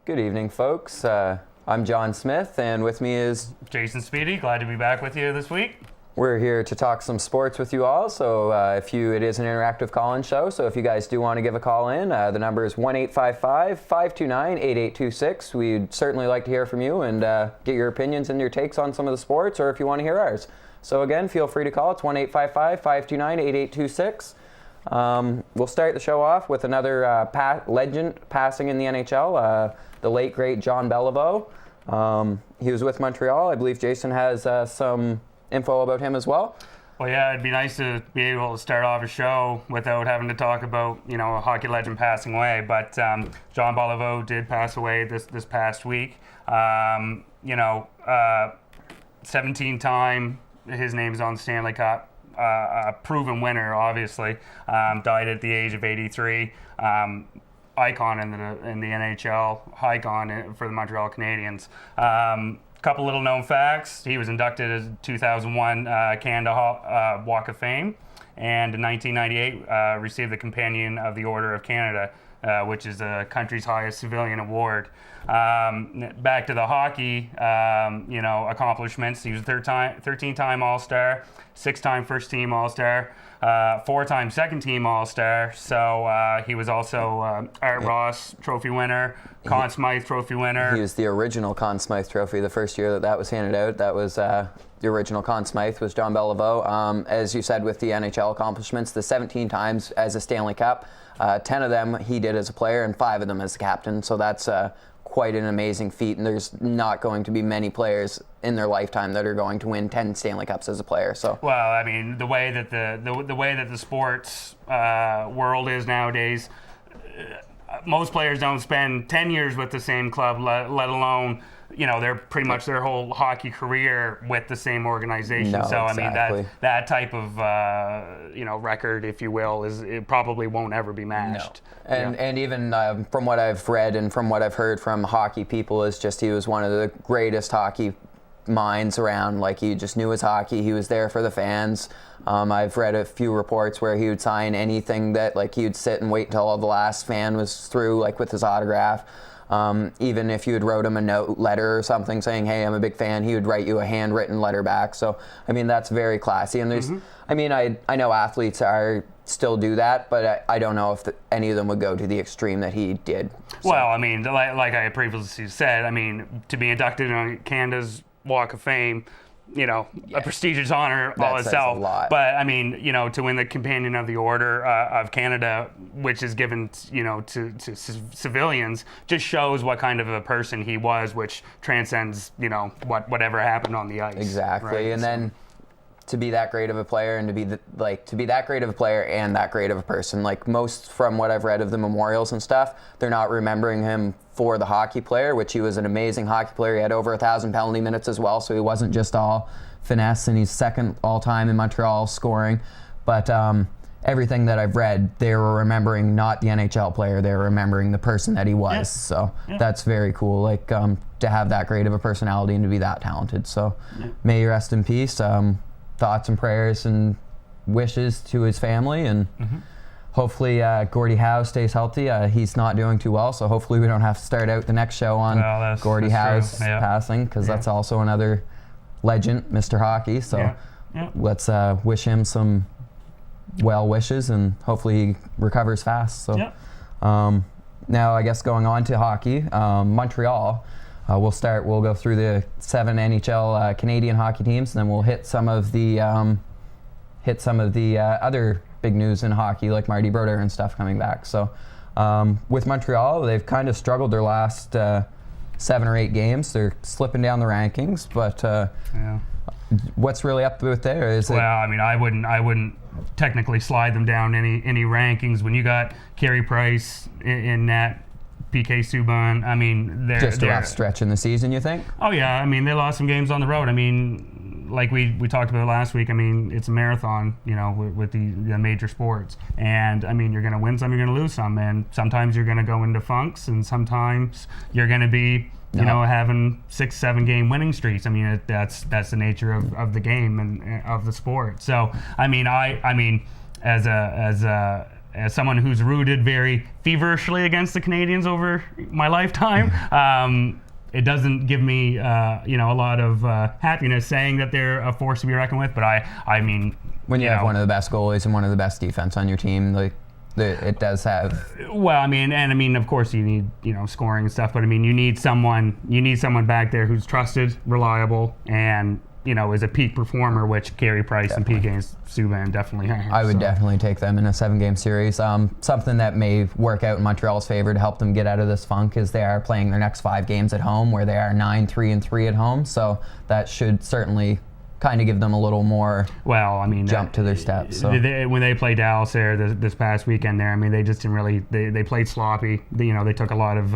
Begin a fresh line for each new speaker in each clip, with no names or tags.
Good evening, folks. I'm John Smith, and with me is
Jason Speedy. Glad to be back with you this week.
We're here to talk some sports with you all. So it is an interactive call-in show. So if you guys do want to give a call in, the number is 1-855-529-8826. We'd certainly like to hear from you and get your opinions and your takes on some of the sports, or if you want to hear ours. So again, feel free to call. It's 1-855-529-8826. We'll start the show off with another legend passing in the NHL, the late, great John Beliveau. He was with Montreal. I believe Jason has some info about him as well.
Well, yeah, it'd be nice to be able to start off a show without having to talk about, a hockey legend passing away. But John Beliveau did pass away this past week. 17-time, his name's on the Stanley Cup. A proven winner, obviously. Died at the age of 83. Icon in the NHL, icon for the Montreal Canadiens. Couple little known facts: he was inducted as 2001 Canada Walk of Fame, and in 1998 received the Companion of the Order of Canada, which is the country's highest civilian award. Back to the hockey, accomplishments. He was 13-time All-Star, 6-time first-team All-Star, 4-time second-team All-Star. So he was also Art Ross Trophy winner, Conn Smythe Trophy winner.
He was the original Conn Smythe Trophy the first year that was handed out. That was the original Conn Smythe was John Beliveau. As you said, with the NHL accomplishments, the 17 times as a Stanley Cup, 10 of them he did as a player and 5 of them as a captain. So that's quite an amazing feat, and there's not going to be many players in their lifetime that are going to win 10 Stanley Cups as a player. So,
well, I mean, the way that the sports world is nowadays, most players don't spend 10 years with the same club, let alone, they're pretty much their whole hockey career with the same organization.
No,
so
exactly.
I mean, that type of record, if you will, it probably won't ever be matched.
No. And even from what I've read and from what I've heard from hockey people, is just he was one of the greatest hockey minds around. Like, he just knew his hockey. He was there for the fans. I've read a few reports where he would sign anything that, like, he would sit and wait until all the last fan was through, like, with his autograph. Even if you had wrote him a letter or something saying, hey, I'm a big fan, he would write you a handwritten letter back. So, I mean, that's very classy. And there's, I mean, I know athletes still do that, but I don't know if any of them would go to the extreme that he did.
So. Well, I mean, like I previously said, I mean, to be inducted in Canada's Walk of Fame, a prestigious honor all itself. But I mean, to win the Companion of the Order of Canada, which is given, to civilians, just shows what kind of a person he was, which transcends, whatever happened on the ice.
Exactly,
right?
And then to be that great of a player and to be that great of a player and that great of a person. Like, most from what I've read of the memorials and stuff, they're not remembering him for the hockey player, which he was an amazing hockey player. He had over 1,000 penalty minutes as well, so he wasn't just all finesse, and he's second all-time in Montreal scoring. But everything that I've read, they were remembering not the NHL player, they were remembering the person that he was. Yeah. So that's very cool, like, to have that great of a personality and to be that talented. So may you rest in peace. Thoughts and prayers and wishes to his family, and hopefully Gordie Howe stays healthy. He's not doing too well, so hopefully we don't have to start out the next show on Gordie Howe's passing, because that's also another legend, Mr. Hockey. So let's wish him some well wishes, and hopefully he recovers fast. So now I guess going on to hockey, Montreal. We'll go through the 7 NHL Canadian hockey teams, and then we'll hit some of the other big news in hockey, like Marty Brodeur and stuff coming back. So with Montreal, they've kind of struggled their last 7 or 8 games. They're slipping down the rankings, but what's really up with there?
I mean, I wouldn't technically slide them down any rankings when you got Carey Price in net. PK Subban, I mean, they're
just a rough stretch in the season, you think?
Oh yeah, I mean, they lost some games on the road. I mean, like we talked about last week, I mean, it's a marathon, with the major sports. And I mean, you're going to win some, you're going to lose some, and sometimes you're going to go into funks, and sometimes you're going to be, having 6-7 game winning streaks. I mean, that's the nature of the game and of the sport. So I mean, as a as someone who's rooted very feverishly against the Canadians over my lifetime, it doesn't give me, a lot of happiness saying that they're a force to be reckoned with. But I mean,
when you have one of the best goalies and one of the best defense on your team, like it does have.
Well, I mean, of course you need, scoring and stuff. But I mean, you need someone back there who's trusted, reliable, and is a peak performer, which Carey Price
Definitely.
and PK Subban definitely have.
I would definitely take them in a 7-game series. Something that may work out in Montreal's favor to help them get out of this funk is they are playing their next 5 games at home, where they are 9-3-3 at home. So that should certainly kind of give them a little more jump to their steps. So.
When they played Dallas there this past weekend there, I mean, they just didn't really, they played sloppy. They took a lot of,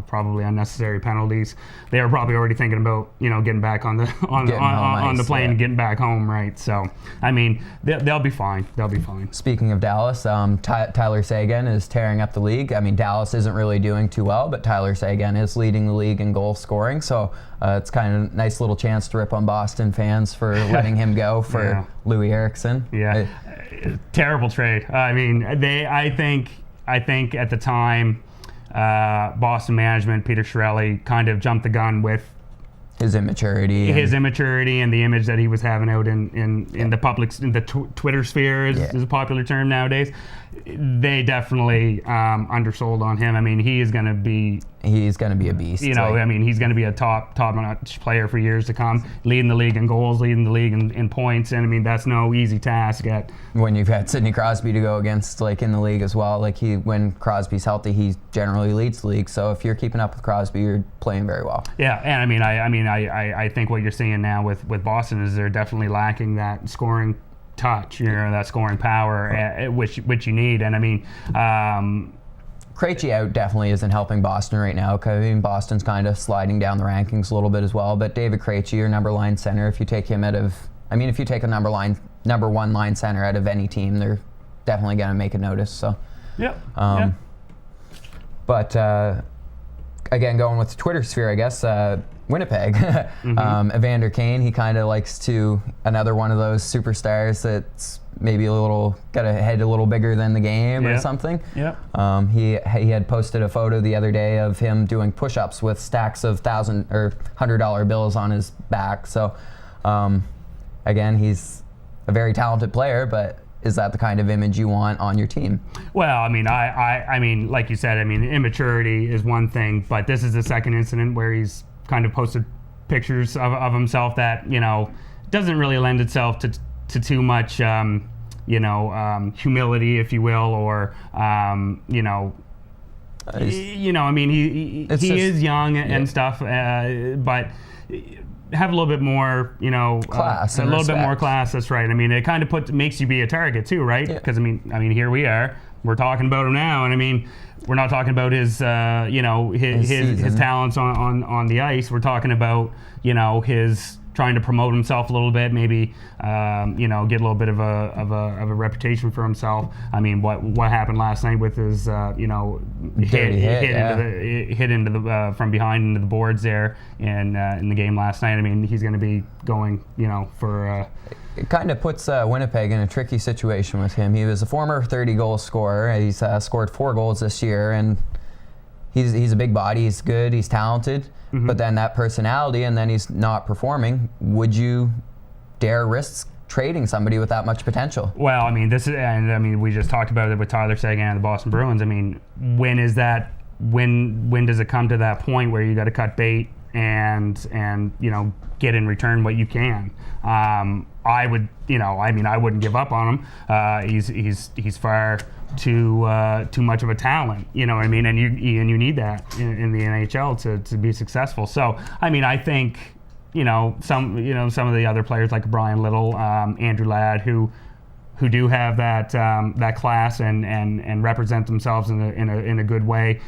probably unnecessary penalties. They were probably already thinking about, getting back on the plane and getting back home, right? So, I mean, they'll be fine. They'll be fine.
Speaking of Dallas, Tyler Seguin is tearing up the league. I mean, Dallas isn't really doing too well, but Tyler Seguin is leading the league in goal scoring. So it's kind of a nice little chance to rip on Boston fans for letting him go for Louis Eriksson.
Yeah, terrible trade. I mean, I think at the time, Boston management, Peter Chiarelli, kind of jumped the gun with
his immaturity
and the image that he was having out in the public, in the Twitter sphere is a popular term nowadays. They definitely undersold on him. I mean, he's going to be a beast. I mean, he's going to be a top-notch player for years to come, leading the league in goals, leading the league in points. And I mean, that's no easy task
when you've had Sidney Crosby to go against, like, in the league as well. Like, when Crosby's healthy, he generally leads the league. So if you're keeping up with Crosby, you're playing very well.
Yeah, and I think what you're seeing now with Boston is they're definitely lacking that scoring touch, that scoring power, which you need. And I mean,
Krejci out definitely isn't helping Boston right now. I mean, Boston's kind of sliding down the rankings a little bit as well. But David Krejci, your number line center, if you take him if you take a number 1 line center out of any team, they're definitely going to make a notice. So, But again, going with the Twitter sphere, I guess. Winnipeg, Evander Kane, he kind of likes to, another one of those superstars that's maybe got a head a little bigger than the game or something. Yeah. He had posted a photo the other day of him doing push-ups with stacks of $1,000 or $100 bills on his back. So, again, he's a very talented player, but is that the kind of image you want on your team? Well,
I mean, like you said, I mean, immaturity is one thing, but this is the second incident where he's kind of posted pictures of himself that doesn't really lend itself to too much humility, if you will, or I mean, he is young and stuff, but have a little bit more,
class,
a little bit more class. That's right. I mean, it kind of makes you be a target too, right? Because I mean, here we are. We're talking about him now, and I mean, we're not talking about his talents on the ice. We're talking about his trying to promote himself a little bit, maybe get a little bit of a reputation for himself. I mean, what happened last night with his hit into the from behind into the boards there in the game last night. I mean, he's going to be going for.
It kind of puts Winnipeg in a tricky situation with him. He was a former 30-goal scorer. He's scored 4 goals this year, and he's a big body. He's good. He's talented. Mm-hmm. But then that personality, and then he's not performing. Would you dare risk trading somebody with that much potential?
Well, I mean, we just talked about it with Tyler Seguin and the Boston Bruins. I mean, when is that? When does it come to that point where you got to cut bait and get in return what you can? I would, I wouldn't give up on him. He's far too much of a talent, you know what I mean? And you need that in the NHL to be successful. So, I mean, I think, some of the other players like Brian Little, Andrew Ladd, who do have that class and represent themselves in a good way,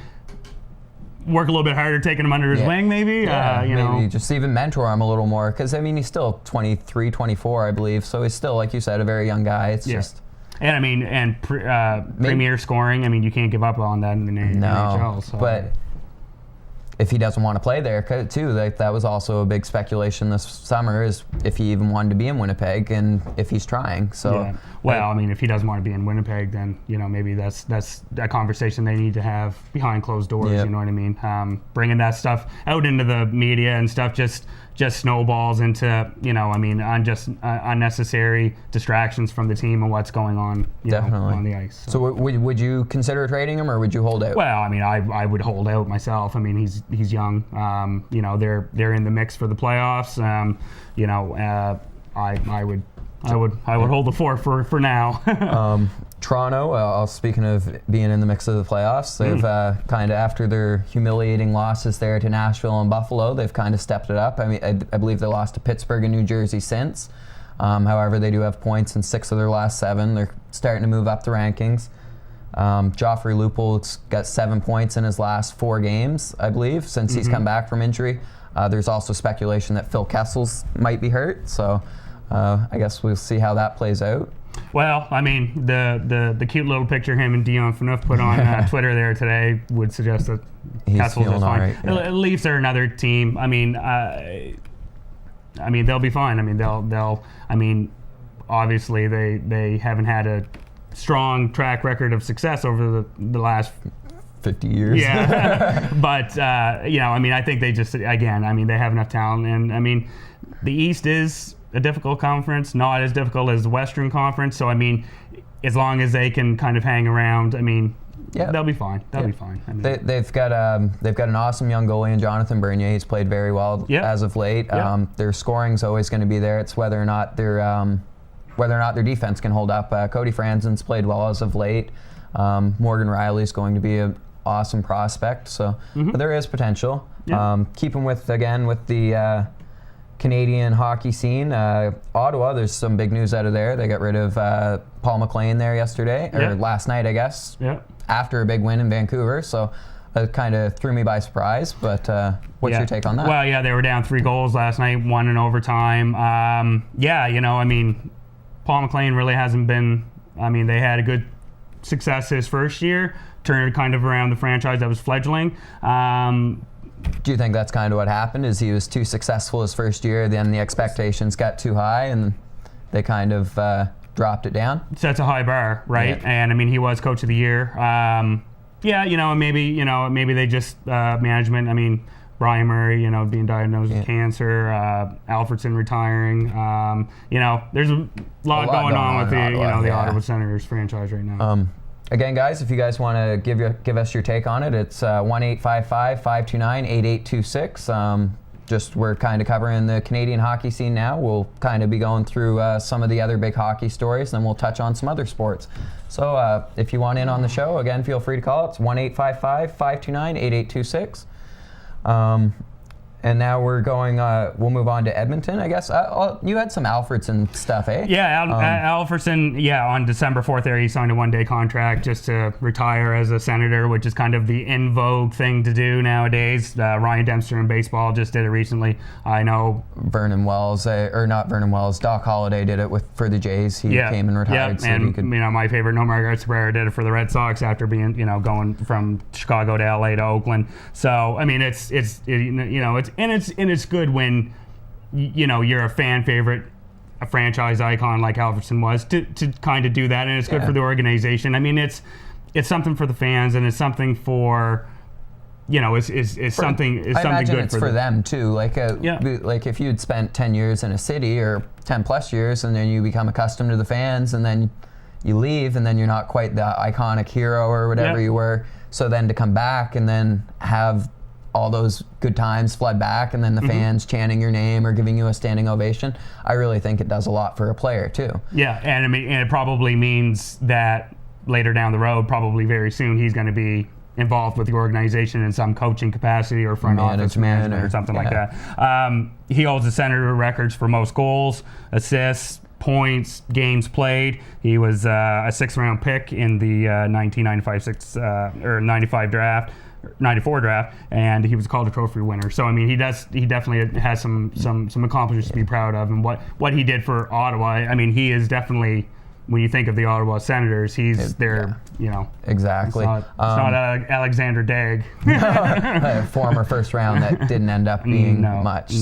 work a little bit harder taking him under his wing, maybe.
Maybe just even mentor him a little more, because I mean, he's still 23, 24, I believe, so he's still, like you said, a very young guy. It's just. And I mean, premier scoring. I mean, you can't give up on that in the NHL. So. But if he doesn't want to play there too. Like, that was also a big speculation this summer, is if he even wanted to be in Winnipeg and if he's trying. So,
yeah. Well, I mean, if he doesn't want to be in Winnipeg, then maybe that's a conversation they need to have behind closed doors.
Yep.
You know what I mean? Bringing that stuff out into the media and stuff just snowballs into unnecessary distractions from the team and what's going on on the ice.
So would you consider trading him, or would you hold out?
Well, I mean, I would hold out myself. I mean, he's young. They're in the mix for the playoffs. I would hold the fort for now.
Toronto, speaking of being in the mix of the playoffs, they've kind of, after their humiliating losses there to Nashville and Buffalo, they've kind of stepped it up. I mean, I believe they lost to Pittsburgh and New Jersey since. However, they do have points in 6 of their last 7. They're starting to move up the rankings. Joffrey Lupul's got 7 points in his last 4 games, I believe, since he's come back from injury. There's also speculation that Phil Kessel's might be hurt, so I guess we'll see how that plays out.
Well, I mean, the cute little picture him and Dion Phaneuf put on Twitter there today would suggest that Kessel's is fine. Right, yeah. Leafs are another team. I mean, they'll be fine. I mean, they'll. I mean, obviously they haven't had a strong track record of success over the last
50 years.
Yeah, but I mean, I think they just, again, I mean, they have enough talent, and I mean, the East is a difficult conference, not as difficult as the Western Conference. So I mean, as long as they can kind of hang around, I mean, they'll be fine. They'll be fine. I mean,
they've got an awesome young goalie in Jonathan Bernier. He's played very well as of late. Their scoring's always going to be there. It's whether or not their defense can hold up. Cody Franzen's played well as of late. Morgan Riley's going to be an awesome prospect. So but there is potential. Keeping with the Canadian hockey scene, Ottawa, there's some big news out of there. They got rid of Paul McLean there yesterday, or last night, I guess, after a big win in Vancouver. So it kind of threw me by surprise, but what's your take on that?
Well, they were down 3 goals last night, 1 in overtime. I mean, Paul McLean really hasn't been, I mean, they had a good success his first year, turned kind of around the franchise that was fledgling.
Do you think that's kind of what happened, is he was too successful his first year, then the expectations got too high and they kind of dropped it down?
Sets a high bar, right?
Yeah.
And I mean, he was coach of the year. Maybe they just, management, I mean, Brian Murray, being diagnosed with cancer, Alfredson retiring. There's a lot going on with the Ottawa Senators franchise right now.
Again, guys, if you guys want to give us your take on it, it's 1-855-529-8826. We're kind of covering the Canadian hockey scene now. We'll kind of be going through some of the other big hockey stories, then we'll touch on some other sports. So if you want in on the show, again, feel free to call. It's 1-855-529-8826. And now we'll move on to Edmonton, I guess. You had some Alfredson stuff, eh?
Yeah, Alfredson, on December 4th there, he signed a 1-day contract just to retire as a Senator, which is kind of the in vogue thing to do nowadays. Ryan Dempster in baseball just did it recently. I know
Vernon Wells, not Vernon Wells, Doc Holliday did it for the Jays. He came and retired.
So and my favorite, Nomar Garcia did it for the Red Sox after being, going from Chicago to LA to Oakland. So, I mean, it's good when you're a fan favorite, a franchise icon like Alfredson was, to kind of do that, and it's good for the organization. I mean, it's something for the fans, and it's something for something good
it's for them too. Like if you'd spent 10 years in a city or 10 plus years, and then you become accustomed to the fans, and then you leave, and then you're not quite the iconic hero or whatever you were. So then to come back and then have all those good times flood back, and then the fans chanting your name or giving you a standing ovation, I really think it does a lot for a player too.
Yeah, and I mean, and it probably means that later down the road, probably very soon, he's going to be involved with the organization in some coaching capacity or front office management or something like that. He holds the Senator records for most goals, assists, points, games played. He was a 6th-round pick in the 94 draft, and he was called a trophy winner. So I mean, he definitely has some accomplishments to be proud of, and what he did for Ottawa. I mean, he is definitely when you think of the Ottawa Senators, he's their,
Exactly.
It's not Alexander Daigle.
A former first round that didn't end up being much.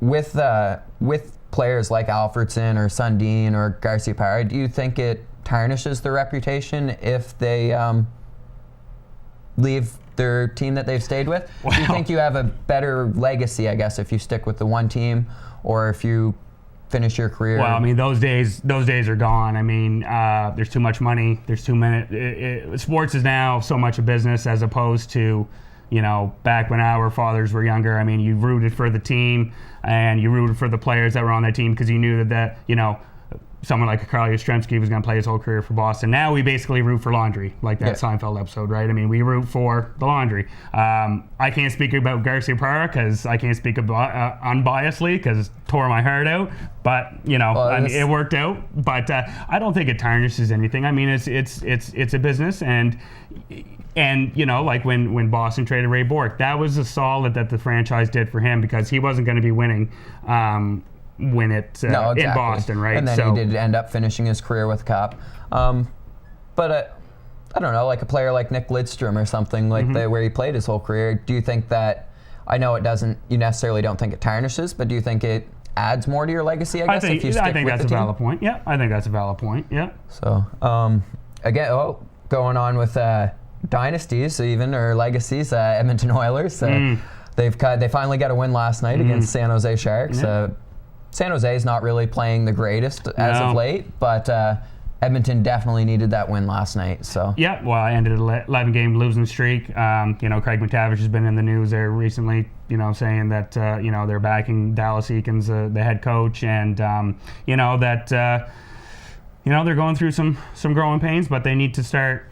With players like Alfredson or Sundin or Garcia-Parra, do you think it tarnishes their reputation if they leave their team that they've stayed with? Do you think you have a better legacy, I guess, if you stick with the one team, or if you finish your career?
Well, I mean, those days are gone. I mean, there's too much money. There's too many. Sports is now so much a business as opposed to, back when our fathers were younger. I mean, you rooted for the team and you rooted for the players that were on that team because you knew that someone like Carl Yastrzemski was going to play his whole career for Boston. Now we basically root for laundry, like that Seinfeld episode, right? I mean, we root for the laundry. I can't speak about Garcia-Parra because I can't speak about unbiasedly because tore my heart out. But it worked out. But I don't think it tarnishes anything. I mean, it's a business, and like when Boston traded Ray Bourque, that was a solid that the franchise did for him because he wasn't going to be winning. Win it in Boston, right?
And then he did end up finishing his career with a cup. But I don't know, like a player like Nick Lidstrom or something like that, where he played his whole career. Do you think that? I know it doesn't. You necessarily don't think it tarnishes, but do you think it adds more to your legacy? I guess if you stick with the team. I think
that's a valid point. Yeah, I think that's a valid point. Yeah.
So again, going on with dynasties, even or legacies, Edmonton Oilers. They finally got a win last night against San Jose Sharks.
Yeah.
San Jose is not really playing the greatest as of late, but Edmonton definitely needed that win last night. So
I ended an 11-game losing streak. Craig McTavish has been in the news there recently, saying that they're backing Dallas Eakins, the head coach, and that they're going through some growing pains, but they need to start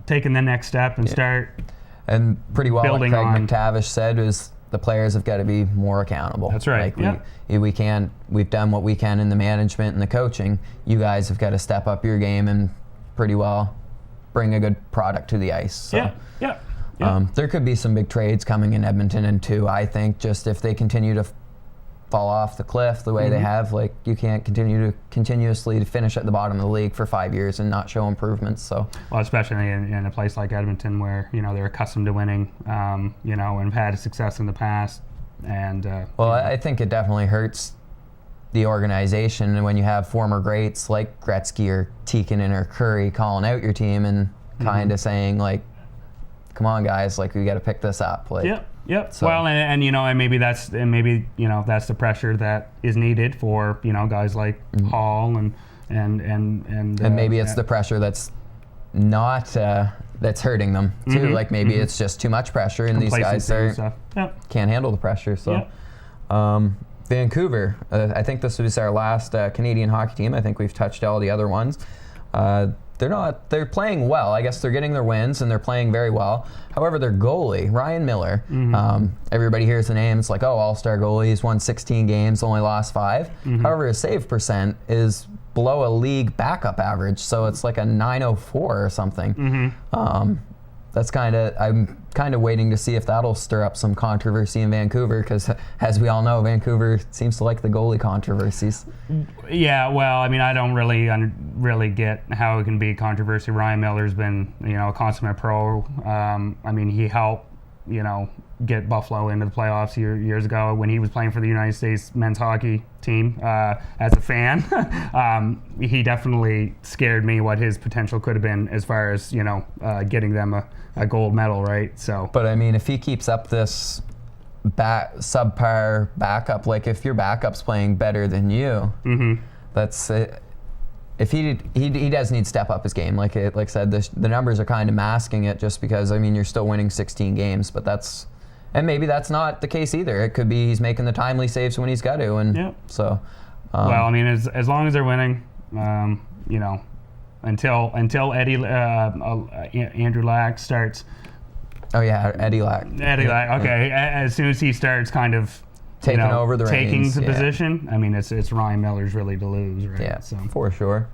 taking the next step and start.
And pretty well, what Craig
on.
McTavish said is the players have got to be more accountable.
That's right.
We've done what we can in the management and the coaching. You guys have got to step up your game and pretty well bring a good product to the ice. So, there could be some big trades coming in Edmonton, and too, I think, just if they continue to fall off the cliff the way they have, like you can't continuously finish at the bottom of the league for 5 years and not show improvements. So,
well, especially in a place like Edmonton where they're accustomed to winning, and have had success in the past, and
I think it definitely hurts the organization, and when you have former greats like Gretzky or Tikkanen or Curry calling out your team and kind of saying like, "Come on, guys, like we got to pick this up." Like,
Yep. So. Well, and maybe that's the pressure that is needed for guys like Hall and
maybe it's the pressure that's not that's hurting them too. Like maybe it's just too much pressure, and these guys can't handle the pressure. So, Vancouver. I think this was our last Canadian hockey team. I think we've touched all the other ones. They're playing well. I guess they're getting their wins and they're playing very well. However, their goalie, Ryan Miller, everybody hears the name. It's like, all-star goalie. He's won 16 games, only lost 5. However, his save percent is below a league backup average. So it's like a 904 or something. I'm kind of waiting to see if that'll stir up some controversy in Vancouver because, as we all know, Vancouver seems to like the goalie controversies.
Yeah, well, I mean, I don't really get how it can be controversy. Ryan Miller's been, a consummate pro. I mean, he helped, get Buffalo into the playoffs years ago when he was playing for the United States men's hockey team. As a fan, he definitely scared me what his potential could have been as far as getting them a gold medal, right? So,
but I mean, if he keeps up this subpar backup, like if your backup's playing better than you, that's it. If he does need to step up his game, like I said, the numbers are kind of masking it just because you're still winning 16 games, but and maybe that's not the case either. It could be he's making the timely saves when he's got to, and so.
Well, I mean, as long as they're winning, until Andrew Lack starts.
Oh yeah, Eddie Lack.
Okay. As soon as he starts kind of
taking over the reins,
taking the position, I mean, it's Ryan Miller's really to lose, right?
Yeah,
so.
for sure.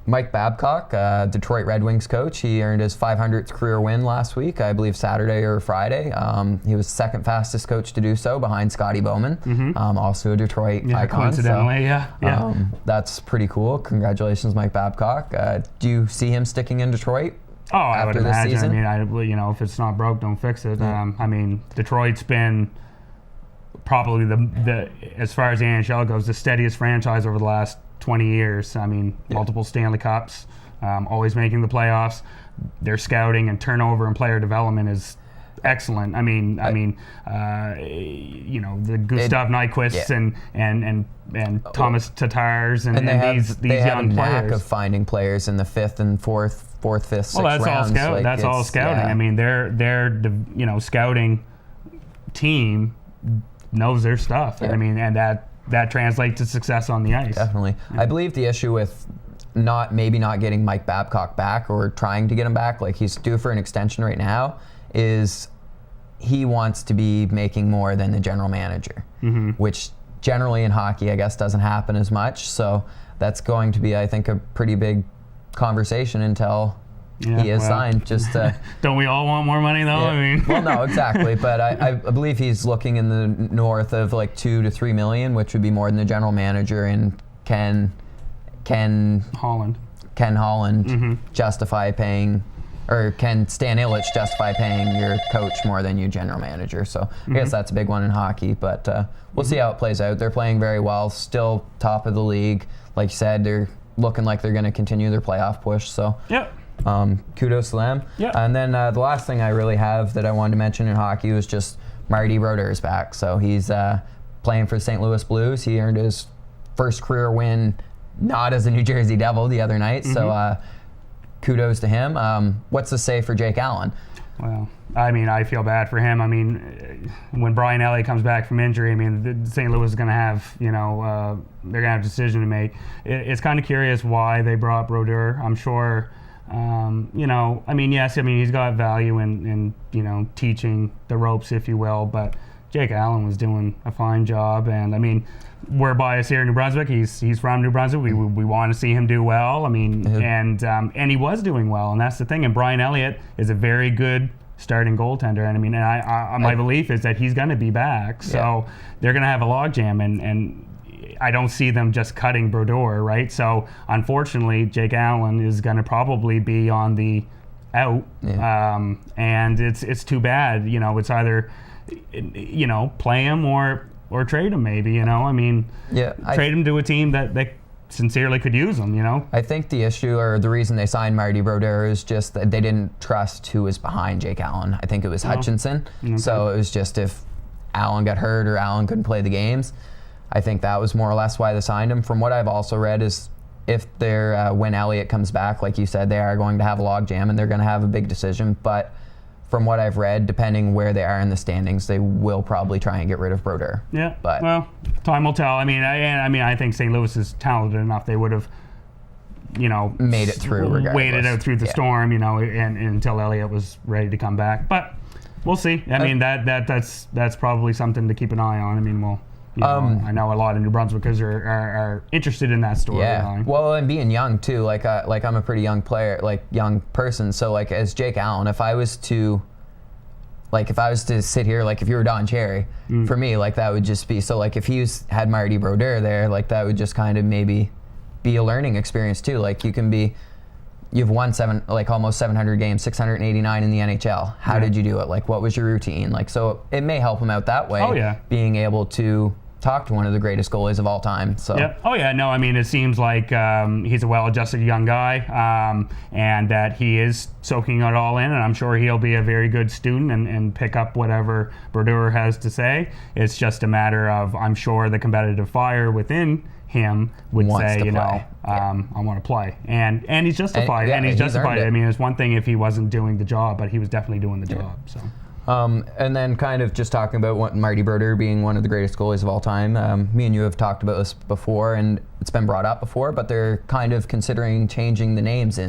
Mike Babcock, Detroit Red Wings coach, he earned his 500th career win last week, I believe Saturday or Friday. He was the second fastest coach to do so, behind Scotty Bowman, also a Detroit icon.
Coincidentally,
so, that's pretty cool. Congratulations, Mike Babcock. Do you see him sticking in Detroit?
Oh, I would imagine.
Season?
I mean, if it's not broke, don't fix it. I mean, Detroit's been probably the as far as the NHL goes, the steadiest franchise over the last 20 years. I mean, multiple Stanley Cups, always making the playoffs. Their scouting and turnover and player development is excellent. I mean, the Gustav Nyquists and Thomas Tatars and these young players. They have a knack
of finding players in the fifth, fifth, sixth rounds.
That's all scouting.
Yeah.
I mean, their scouting team knows their stuff.
Yeah.
I mean, and that translates to success on the ice.
Definitely. I believe the issue with not getting Mike Babcock back, or trying to get him back, like he's due for an extension right now, is he wants to be making more than the general manager, which generally in hockey, I guess, doesn't happen as much. So that's going to be, I think, a pretty big conversation until he is signed. Just
don't we all want more money, though?
Yeah.
I mean,
well, no, exactly. But I believe he's looking in the north of like $2 to $3 million, which would be more than the general manager, and Ken Holland justify paying, or can Stan Illich justify paying your coach more than your general manager? So I guess that's a big one in hockey, but we'll see how it plays out. They're playing very well, still top of the league. Like you said, they're looking like they're going to continue their playoff push. So kudos to them. And then the last thing I really have that I wanted to mention in hockey was just Marty Brodeur is back. So he's playing for the St. Louis Blues. He earned his first career win, not as a New Jersey Devil, the other night. So kudos to him. What's to say for Jake Allen?
Well, I mean, I feel bad for him. I mean, when Brian Elliott comes back from injury, I mean, St. Louis is going to have, they're going to have a decision to make. It's kind of curious why they brought Brodeur. I'm sure, I mean, yes, I mean, he's got value in teaching the ropes, if you will, but Jake Allen was doing a fine job. And I mean, we're biased here in New Brunswick. He's from New Brunswick. We want to see him do well. I mean, and he was doing well, and that's the thing. And Brian Elliott is a very good starting goaltender. And I mean, my belief is that he's going to be back. So they're going to have a logjam, and I don't see them just cutting Brodeur, right? So unfortunately, Jake Allen is going to probably be on the out, and it's too bad. It's either play him or trade him, maybe. I mean, trade him to a team that sincerely could use him.
I think the issue, or the reason they signed Marty Brodeur, is just that they didn't trust who was behind Jake Allen. I think it was Hutchinson. Okay. So it was just, if Allen got hurt or Allen couldn't play the games, I think that was more or less why they signed him. From what I've also read is, if they're when Elliott comes back, like you said, they are going to have a logjam and they're going to have a big decision. But from what I've read, depending where they are in the standings, they will probably try and get rid of Brodeur. Yeah. But
well, time will tell. I mean, I think St. Louis is talented enough. They would have,
made it through, regardless.
Waited out through the storm, and until Elliott was ready to come back. But we'll see. I mean, that's probably something to keep an eye on. I mean, I know a lot of New Brunswickers are interested in that story.
Yeah. Well, and being young too, like I'm a pretty young player, like young person. So like, as Jake Allen, if I was to sit here, like if you were Don Cherry, for me, like that would just be, so like if he had Marty Brodeur there, like that would just kind of maybe be a learning experience too. Like you've won almost 700 games, 689 in the NHL. How did you do it? Like, what was your routine? Like, so it may help him out that way.
Oh, yeah.
Being able to talk to one of the greatest goalies of all time. So.
Yeah. Oh yeah. No. I mean, it seems like he's a well-adjusted young guy, and that he is soaking it all in. And I'm sure he'll be a very good student and pick up whatever Brodeur has to say. It's just a matter of, I'm sure, the competitive fire within him would say, I want to play, and he's justified, and he's justified. I mean, it's one thing if he wasn't doing the job, but he was definitely doing the job. So.
And then kind of just talking about Marty Brodeur being one of the greatest goalies of all time. Me and you have talked about this before, and it's been brought up before, but they're kind of considering changing the names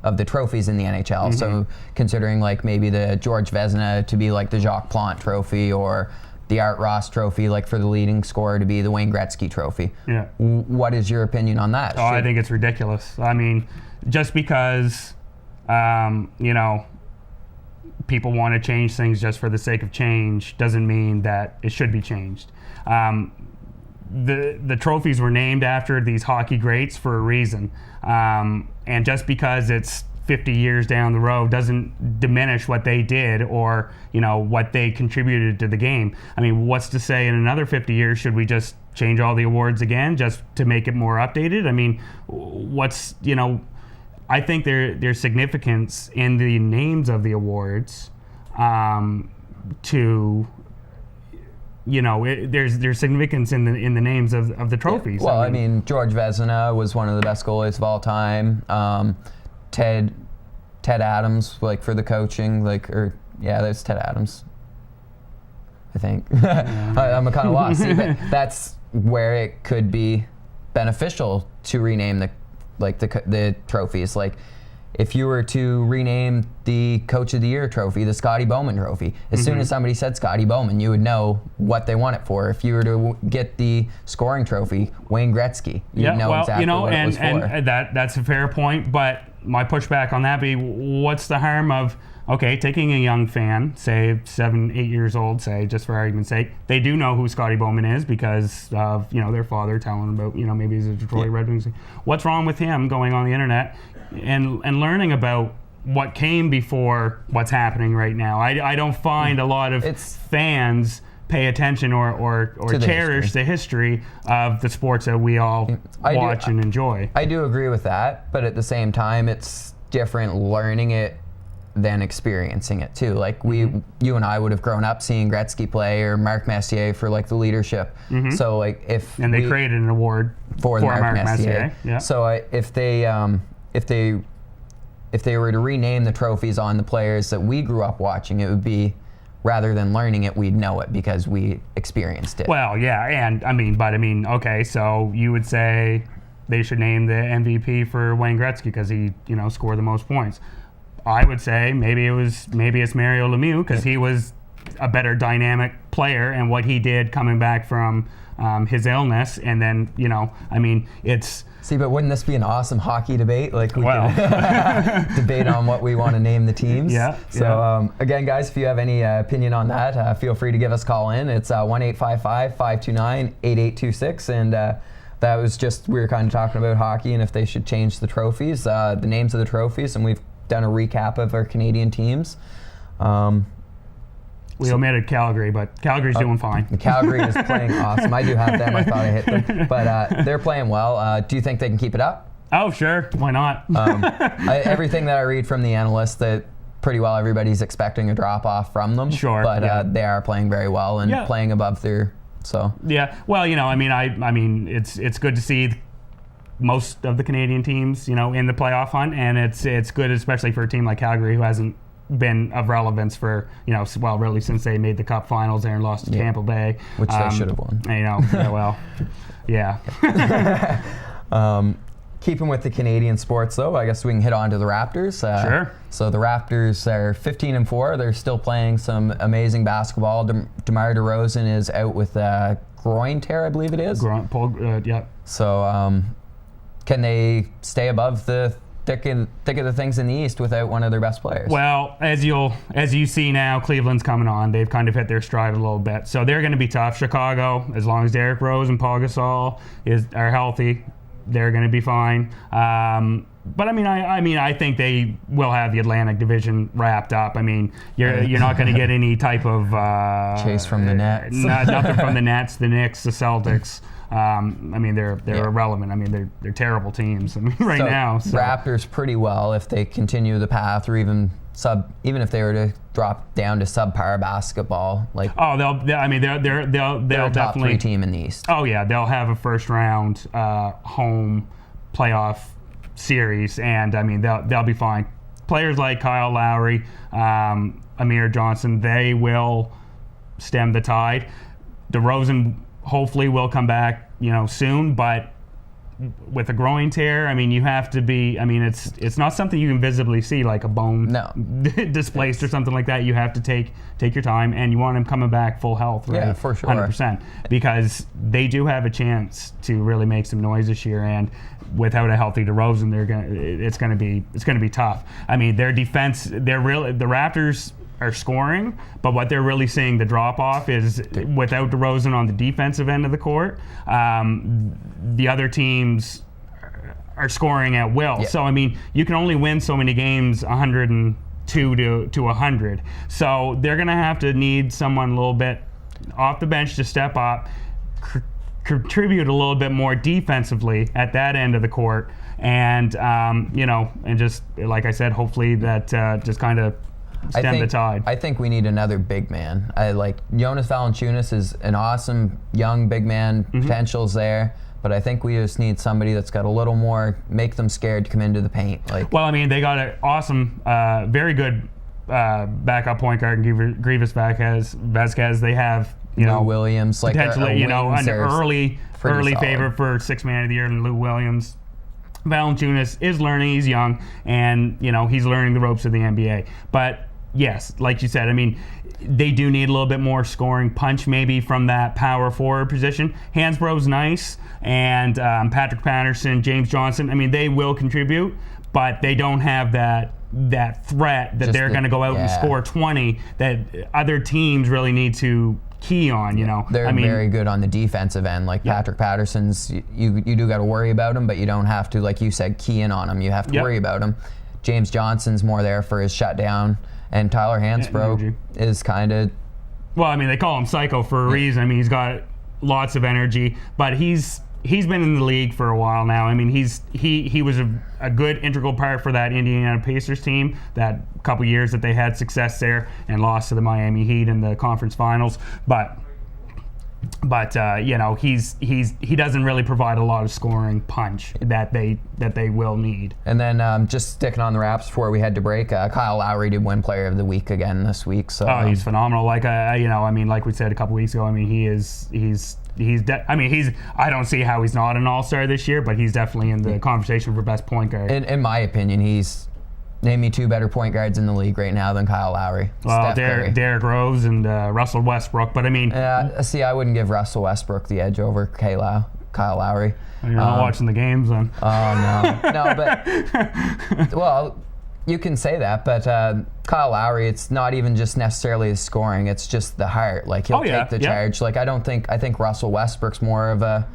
of the trophies in the NHL. So considering like maybe the George Vezina to be like the Jacques Plante Trophy, or the Art Ross Trophy, like for the leading scorer, to be the Wayne Gretzky Trophy.
Yeah.
What is your opinion on that?
Oh, I think it's ridiculous. I mean, just because, you know, people want to change things just for the sake of change doesn't mean that it should be changed. The trophies were named after these hockey greats for a reason, and just because it's 50 years down the road doesn't diminish what they did or, you know, what they contributed to the game. I mean, what's to say in another 50 years should we just change all the awards again just to make it more updated? I mean, what's, you know, I think there's significance in the names of the awards, to, you know, there's significance in the names of the trophies.
Yeah. Well, I mean, George Vezina was one of the best goalies of all time. Ted Adams, like for the coaching, there's Ted Adams, I think. I'm kind of lost. See, but that's where it could be beneficial to rename the trophies. Like, if you were to rename the Coach of the Year trophy the Scotty Bowman Trophy, as soon as somebody said Scotty Bowman, you would know what they want it for. If you were to get the scoring trophy, Wayne Gretzky, you'd know exactly what it was for.
And that's a fair point, but my pushback on that be, what's the harm of, okay, taking a young fan, say 7, 8 years old, say, just for argument's sake, they do know who Scotty Bowman is because of, you know, their father telling them about, you know, maybe he's a Detroit Red Wings. What's wrong with him going on the internet and learning about what came before what's happening right now? I don't find a lot of fans pay attention or cherish the history of the sports that we all watch and enjoy.
I do agree with that, but at the same time, it's different learning it than experiencing it too. Like you and I would have grown up seeing Gretzky play or Mark Messier for like the leadership. So like they
created an award for Mark Messier. Yeah.
So if they were to rename the trophies on the players that we grew up watching, it would be, rather than learning it, we'd know it because we experienced it.
Well, yeah, and I mean, okay, so you would say they should name the MVP for Wayne Gretzky because he, you know, scored the most points. I would say maybe it's Mario Lemieux because he was a better dynamic player and what he did coming back from his illness, and then, you know, I mean, it's.
See, but wouldn't this be an awesome hockey debate? Like we could debate on what we want to name the teams.
Yeah.
So again, guys, if you have any opinion on that, feel free to give us a call in. It's 1-855-529-8826, and that was just, we were kind of talking about hockey and if they should change the trophies, the names of the trophies, and we've done a recap of our Canadian teams.
We omitted Calgary, but Calgary's doing fine.
Calgary is playing awesome. I do have them. I thought I hit them. But they're playing well. Do you think they can keep it up?
Oh, sure. Why not?
Everything that I read from the analysts, that pretty well everybody's expecting a drop-off from them.
Sure.
But they are playing very well and playing above their... So.
Yeah. Well, you know, I mean, it's good to see most of the Canadian teams, you know, in the playoff hunt, and it's good, especially for a team like Calgary, who hasn't been of relevance for, you know, well, really since they made the Cup Finals there and lost to Tampa Bay,
which they should have won.
You know, yeah.
Keeping with the Canadian sports, though, I guess we can hit on to the Raptors.
Sure.
So the Raptors are 15-4. They're still playing some amazing basketball. DeMar DeRozan is out with a groin tear, I believe it is.
Yeah.
So can they stay above the thick of the things in the East without one of their best players?
Well, as you see now, Cleveland's coming on. They've kind of hit their stride a little bit, so they're going to be tough. Chicago, as long as Derrick Rose and Paul Gasol are healthy, they're going to be fine. But I think they will have the Atlantic Division wrapped up. I mean, you're not going to get any type of
chase from the Nets.
Nothing from the Nets, the Knicks, the Celtics. I mean, they're irrelevant. I mean, they're terrible teams. I mean, now. So.
Raptors pretty well if they continue the path, or even if they were to drop down to subpar basketball. Like
they'll
top
definitely
3 team in the East.
Oh yeah, they'll have a first round home playoff series, and I mean they'll be fine. Players like Kyle Lowry, Amir Johnson, they will stem the tide. DeRozan hopefully will come back, you know, soon, but with a groin tear, I mean, you have to be. I mean, it's not something you can visibly see, like a bone displaced or something like that. You have to take your time, and you want him coming back full health, right?
Yeah, for sure,
100%, because they do have a chance to really make some noise this year, and without a healthy DeRozan, it's gonna be tough. I mean, their defense, the Raptors are scoring, but what they're really seeing the drop off is without DeRozan on the defensive end of the court, the other teams are scoring at will. So I mean, you can only win so many games, 102 to 100. So they're gonna have to need someone a little bit off the bench to step up, contribute a little bit more defensively at that end of the court, and and just like I said, hopefully that just kind of stem the tide.
I think we need another big man. I like Jonas Valanciunas is an awesome young big man. Potential's there, but I think we just need somebody that's got a little more, make them scared to come into the paint.
Well, I mean, they got an awesome, very good backup point guard in Grievous Vasquez. They have
Lou Williams, like
potentially an early favorite for sixth man of the year in Lou Williams. Valanciunas is learning. He's young, and he's learning the ropes of the NBA. But yes, like you said, I mean, they do need a little bit more scoring punch, maybe from that power forward position. Hansbrough's nice, and Patrick Patterson, James Johnson. I mean, they will contribute, but they don't have that threat that they're going to go out and score 20 that other teams really need to key on.
They're very good on the defensive end. Like Patrick Patterson's, you do got to worry about him, but you don't have to, like you said, key in on him. You have to worry about him. James Johnson's more there for his shutdown, and Tyler Hansbrough is kind of.
Well, I mean, they call him Psycho for a reason. I mean, he's got lots of energy, but he's been in the league for a while now. I mean, he was a good integral part for that Indiana Pacers team, that couple years that they had success there and lost to the Miami Heat in the conference finals. But he doesn't really provide a lot of scoring punch that they will need.
And then just sticking on the Raps before we head to break, Kyle Lowry did win Player of the Week again this week. So
he's phenomenal. Like like we said a couple weeks ago, I mean, I don't see how he's not an all-star this year, but he's definitely in the conversation for best point guard.
In my opinion, name me two better point guards in the league right now than Kyle Lowry.
Well, Derrick Rose and Russell Westbrook, but I mean...
I wouldn't give Russell Westbrook the edge over Kyle Lowry.
You're not watching the games then.
Oh, no. No, but... Well, you can say that, but Kyle Lowry, it's not even just necessarily his scoring, it's just the heart. Like, he'll take the charge. Like, I think Russell Westbrook's more of a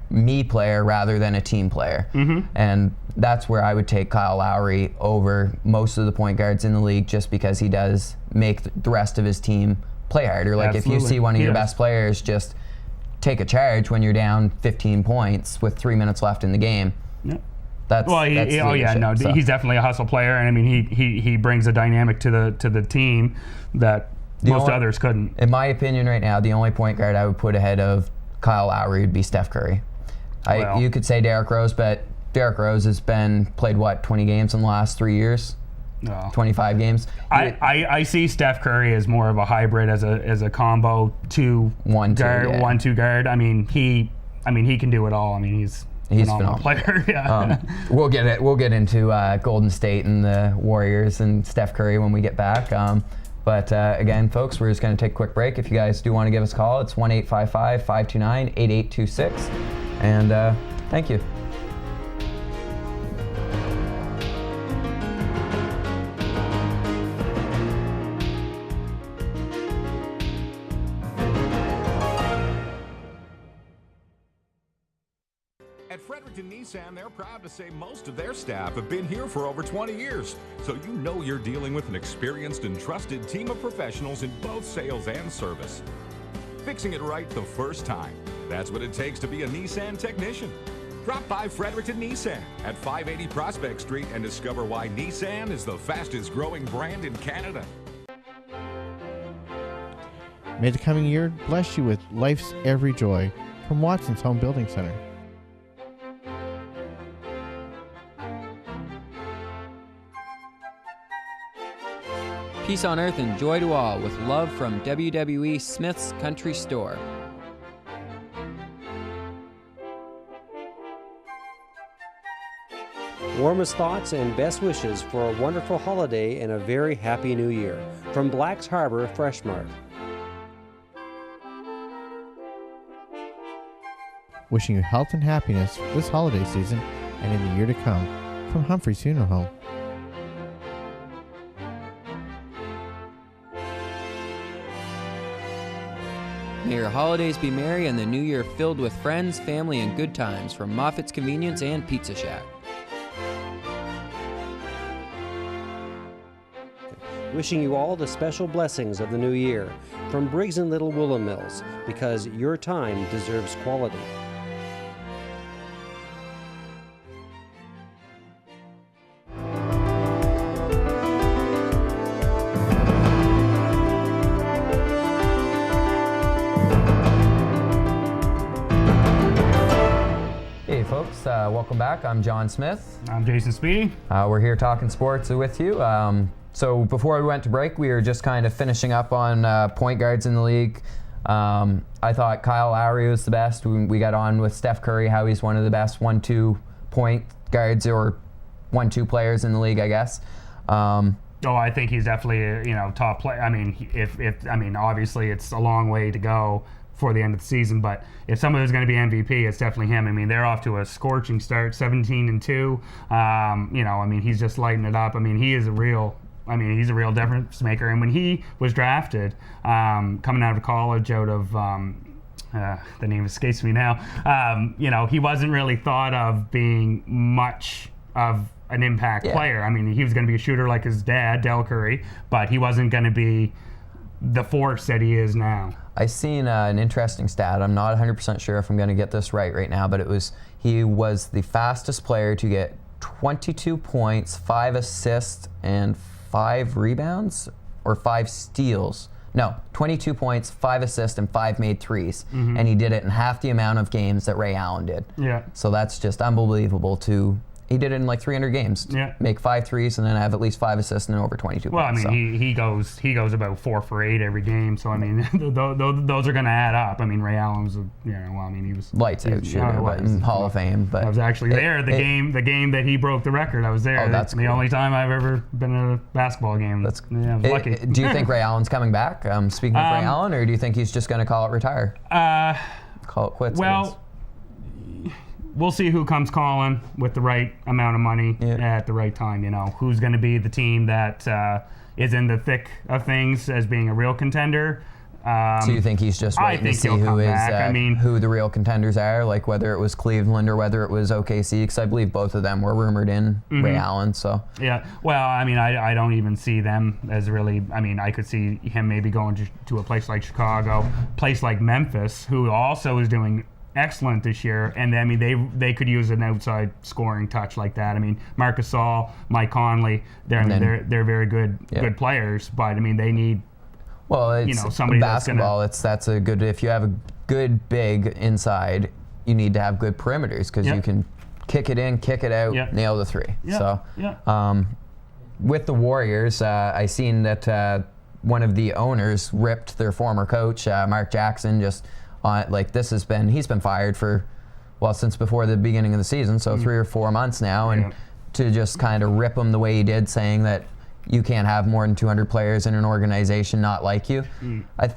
me player rather than a team player. And that's where I would take Kyle Lowry over most of the point guards in the league, just because he does make the rest of his team play harder. Like, if you see one of your best players just take a charge when you're down 15 points with 3 minutes left in the game, he's definitely a hustle player, and I mean he brings a dynamic to the team that most others couldn't. In my opinion, right now, the only point guard I would put ahead of Kyle Lowry would be Steph Curry. You could say Derrick Rose, but Derrick Rose has played 20 games in the last 3 years? No. 25 games. I see Steph Curry as more of a hybrid, as a combo 1-2 guard. I mean he can do it all. I mean he's a phenomenal player. We'll get into Golden State and the Warriors and Steph Curry when we get back. But again, folks, we're just going to take a quick break. If you guys do want to give us a call, it's 1-855-529-8826. And thank you.
At Fredericton Nissan, they're proud to say most of their staff have been here for over 20 years. So you know you're dealing with an experienced and trusted team of professionals in both sales and service. Fixing it right the first time. That's what it takes to be a Nissan technician. Drop by Fredericton Nissan at 580 Prospect Street and discover why Nissan is the fastest growing brand in Canada.
May the coming year bless you with life's every joy from Watson's Home Building Center.
Peace on earth and joy to all, with love from WWE Smith's Country Store.
Warmest thoughts and best wishes for a wonderful holiday and a very happy new year. From Blacks Harbor Fresh Mart.
Wishing you health and happiness this holiday season and in the year to come. From Humphrey's Funeral Home.
May your holidays be merry and the new year filled with friends, family, and good times from Moffitt's Convenience and Pizza Shack.
Wishing you all the special blessings of the new year from Briggs & Little Woolen Mills, because your time deserves quality.
Hey folks, welcome back. I'm John Smith.
I'm Jason Speedy.
We're here talking sports with you. So before we went to break, we were just kind of finishing up on point guards in the league. I thought Kyle Lowry was the best. We got on with Steph Curry, how he's one of the best 1-2 point guards or 1-2 players in the league, I guess.
I think he's definitely a top player. I mean, obviously it's a long way to go for the end of the season, but if somebody's going to be MVP, it's definitely him. I mean, they're off to a scorching start, 17-2. He's just lighting it up. I mean, he's a real difference maker. And when he was drafted, coming out of college, out of the name escapes me now. He wasn't really thought of being much of an impact player. I mean, he was going to be a shooter like his dad, Del Curry, but he wasn't going to be the force that he is now.
I seen an interesting stat. I'm not 100% sure if I'm going to get this right now, but he was the fastest player to get 22 points, 5 assists, and 5 rebounds, or 5 steals. No, 22 points, 5 assists, and 5 made threes. Mm-hmm. And he did it in half the amount of games that Ray Allen did. Yeah. So that's just unbelievable he did it in like 300 games. Yeah. Make 5 threes and then have at least 5 assists and over 22 points.
Well, I mean, he goes about 4 for 8 every game. So I mean, those are going to add up. I mean, Ray Allen was, he was
lights out shooter, Hall of Fame. But
I was actually there the game that he broke the record. I was there.
Oh, that's
the only time I've ever been at a basketball game. I was lucky.
Do you think Ray Allen's coming back? Speaking of Ray Allen, or do you think he's just going to call it retire? Call it quits.
Well. We'll see who comes calling with the right amount of money at the right time. Who's going to be the team that is in the thick of things as being a real contender.
So you think he's just waiting to see who the real contenders are, like whether it was Cleveland or whether it was OKC? Because I believe both of them were rumored in Ray Allen. So
yeah, well, I mean, I don't even see them as really. I mean, I could see him maybe going to a place like Chicago, place like Memphis, who also is doing excellent this year, and I mean they could use an outside scoring touch like that. I mean, Marc Gasol, Mike Conley, they're very good players, but I mean they need somebody
basketball. That's a good. If you have a good big inside, you need to have good perimeters because you can kick it in, kick it out, nail the three. With the Warriors, I seen that one of the owners ripped their former coach, Mark Jackson, just. He's been fired since before the beginning of the season, so 3 or 4 months now, and to just kind of rip him the way he did, saying that you can't have more than 200 players in an organization not like you. I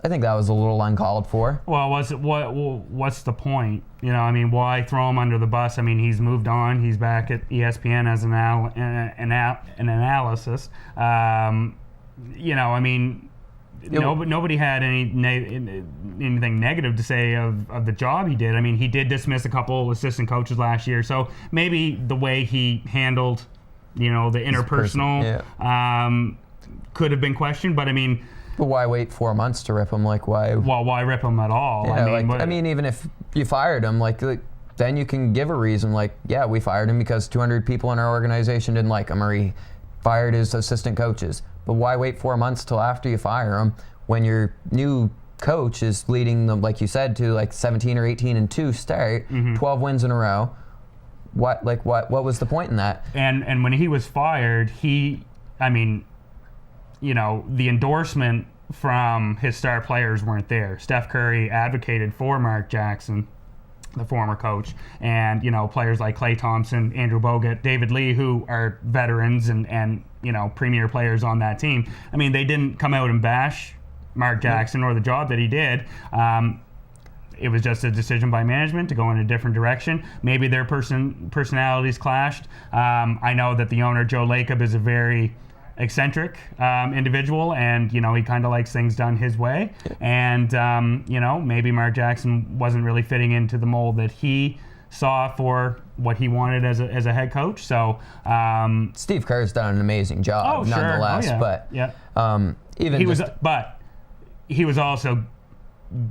think that was a little uncalled for.
Well, what's the point? I mean, why throw him under the bus? I mean, he's moved on. He's back at ESPN as an analysis. I mean. Nobody had anything negative to say of the job he did. I mean, he did dismiss a couple assistant coaches last year, so maybe the way he handled, the interpersonal could have been questioned. But I mean,
but why wait 4 months to rip him? Like why?
Well, why rip him at all?
I mean, even if you fired him, then you can give a reason. We fired him because 200 people in our organization didn't like him, or he fired his assistant coaches. But why wait 4 months till after you fire him when your new coach is leading them, like you said, to 17 or 18-2 start, 12 wins in a row? What was the point in that?
And when he was fired, the endorsement from his star players weren't there. Steph Curry advocated for Mark Jackson. the former coach, and players like Klay Thompson, Andrew Bogut, David Lee, who are veterans and premier players on that team. I mean, they didn't come out and bash Mark Jackson or the job that he did. It was just a decision by management to go in a different direction. Maybe their personalities clashed. I know that the owner, Joe Lacob, is a very eccentric individual, and he kind of likes things done his way. And maybe Mark Jackson wasn't really fitting into the mold that he saw for what he wanted as a head coach. So
Steve Kerr's done an amazing job, nonetheless.
But he was also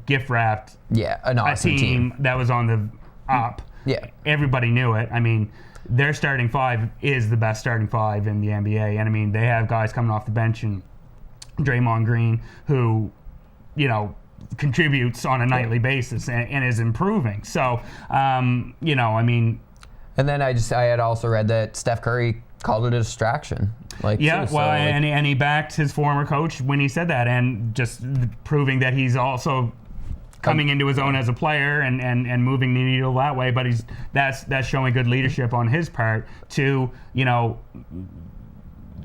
gift wrapped.
Yeah, an awesome
team that was on the up.
Yeah,
everybody knew it. I mean, their starting five is the best starting five in the NBA, and I mean they have guys coming off the bench and Draymond Green, who contributes on a nightly basis and is improving. So I mean. And
then I had also read that Steph Curry called it a distraction.
And he backed his former coach when he said that, and just proving that he's also coming into his own as a player and moving the needle that way. But that's showing good leadership on his part to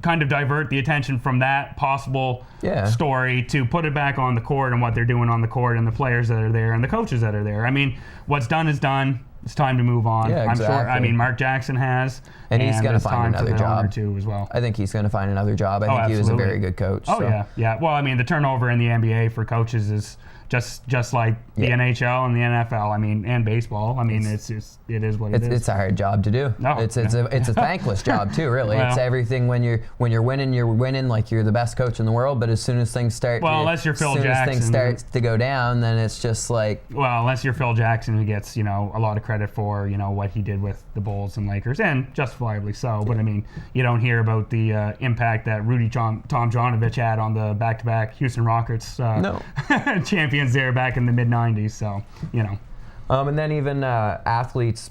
kind of divert the attention from that possible story to put it back on the court and what they're doing on the court and the players that are there and the coaches that are there. I mean, what's done is done. It's time to move on.
Yeah, exactly.
I'm sure. I mean, Mark Jackson has,
and he's going to find another job
too as well.
I think he's going to find another job. I think he was a very good coach.
Oh yeah. Well, I mean, the turnover in the NBA for coaches is just like the NHL and the NFL. I mean, and baseball. I mean, it is what it is.
It's a hard job to do.
No,
it's a thankless job too. Really, it's everything when you're winning. You're winning like you're the best coach in the world. But as soon as things start,
unless you're Phil Jackson,
as things start to go down, then it's just like.
Well, unless you're Phil Jackson, who gets a lot of credit for what he did with the Bulls and Lakers, and justifiably so. But I mean, you don't hear about the impact that Rudy Tomjanovich had on the back-to-back Houston Rockets champions there back in the mid-90s, so
and then even athletes,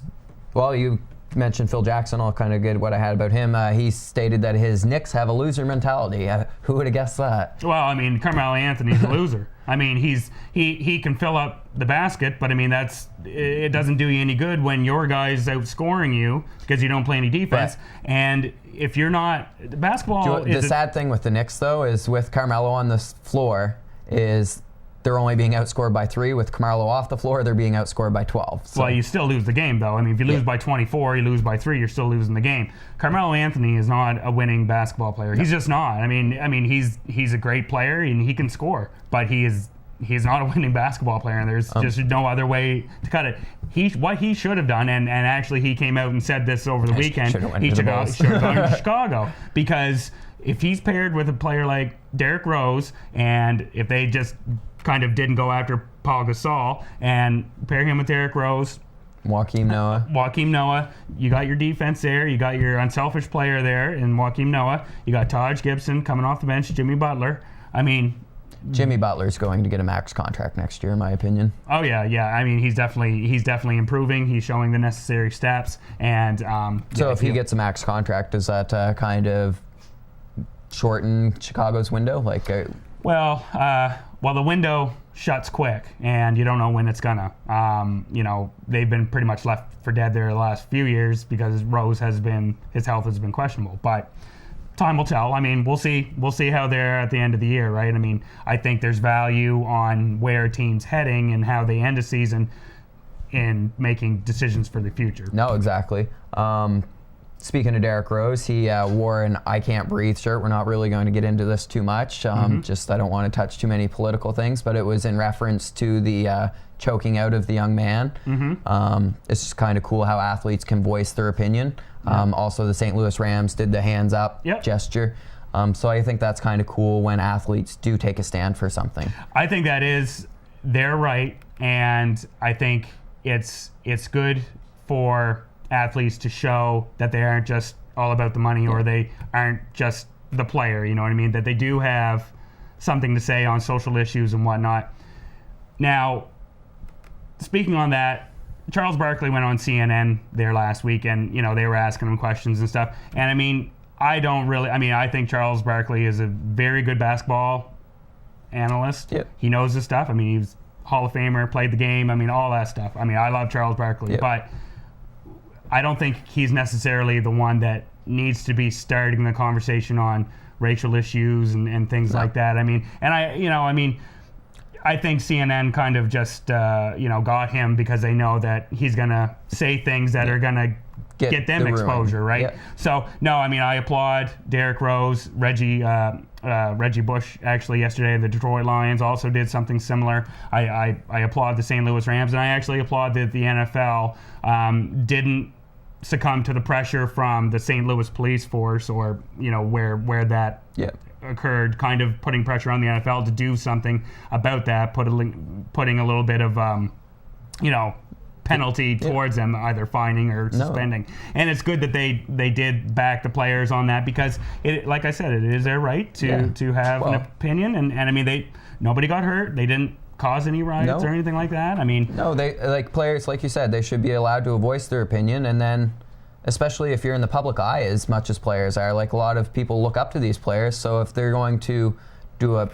well, you mentioned Phil Jackson. I'll kind of get what I had about him. He stated that his Knicks have a loser mentality. Who would have guessed that?
Well, I mean, Carmelo Anthony's a loser. I mean, he can fill up the basket, but I mean it doesn't do you any good when your guy's outscoring you because you don't play any defense.
Right.
And if you're not basketball,
the sad thing with the Knicks though is with Carmelo on the floor is they're only being outscored by 3. With Carmelo off the floor, they're being outscored by 12. So.
Well, you still lose the game, though. I mean, if you lose by 24, you lose by 3, you're still losing the game. Carmelo Anthony is not a winning basketball player. He's just not. I mean, he's a great player and he can score, but he's not a winning basketball player, and there's just no other way to cut it. What he should have done, and actually he came out and said this over the weekend, he should have gone to Chicago, because if he's paired with a player like Derrick Rose, and if they just kind of didn't go after Paul Gasol and pair him with Derrick Rose,
Joakim
Noah, you got your defense there, you got your unselfish player there in Joakim Noah, you got Taj Gibson coming off the bench, Jimmy Butler. I mean,
Jimmy Butler's going to get a max contract next year, in my opinion.
Oh yeah. I mean, he's definitely improving. He's showing the necessary steps, and
so if he gets a max contract, does that kind of shorten Chicago's window?
Well, the window shuts quick, and you don't know when it's gonna. They've been pretty much left for dead there the last few years because his health has been questionable. But time will tell. I mean, we'll see how they're at the end of the year, right? I mean, I think there's value on where a team's heading and how they end a season in making decisions for the future.
No, exactly. Speaking of Derrick Rose, he wore an I Can't Breathe shirt. We're not really going to get into this too much. Just I don't want to touch too many political things, but it was in reference to the choking out of the young man. It's just kind of cool how athletes can voice their opinion. Also, the St. Louis Rams did the hands up gesture. So I think that's kind of cool when athletes do take a stand for something.
I think they're right, and I think it's good for athletes to show that they aren't just all about the money or they aren't just the player, you know what I mean? That they do have something to say on social issues and whatnot. Now, speaking on that, Charles Barkley went on CNN there last week, and they were asking him questions and stuff. And I mean, I think Charles Barkley is a very good basketball analyst.
Yep.
He knows his stuff. I mean, Hall of Famer, played the game. I mean, all that stuff. I mean, I love Charles Barkley, but I don't think he's necessarily the one that needs to be starting the conversation on racial issues and things like that. I mean, and I think CNN kind of just got him because they know that he's gonna say things that are gonna get them exposure, right? Yeah. So no, I mean, I applaud Derrick Rose, Reggie Bush actually yesterday. The Detroit Lions also did something similar. I applaud the St. Louis Rams, and I actually applaud that the NFL didn't succumb to the pressure from the St. Louis police force, or where that occurred, kind of putting pressure on the NFL to do something about that, putting a little bit of penalty towards them, either fining or suspending. And it's good that they did back the players on that, because like I said, it is their right to have an opinion, and I mean, nobody got hurt. They didn't cause any riots or anything like that. I mean,
no, they, like, players, like you said, they should be allowed to voice their opinion, and then especially if you're in the public eye, as much as players are, like, a lot of people look up to these players, so if they're going to do a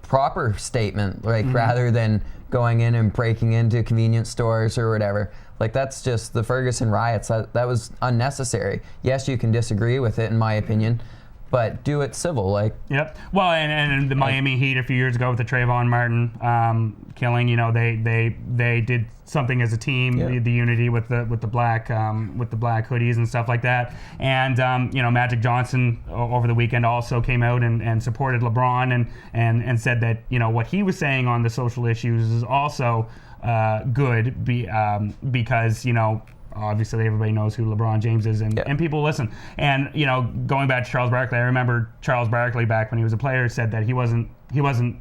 proper statement, like, rather than going in and breaking into convenience stores or whatever, like, that's just the Ferguson riots. That was unnecessary. Yes, you can disagree with it, in my opinion, but do it civil, like. Yep.
Well, and the Miami Heat a few years ago with the Trayvon Martin killing, they did something as a team, the unity with the black hoodies and stuff like that. And Magic Johnson over the weekend also came out and supported LeBron and said that what he was saying on the social issues is also good, because obviously everybody knows who LeBron James is, and people listen. And going back to Charles Barkley, I remember Charles Barkley back when he was a player said that he wasn't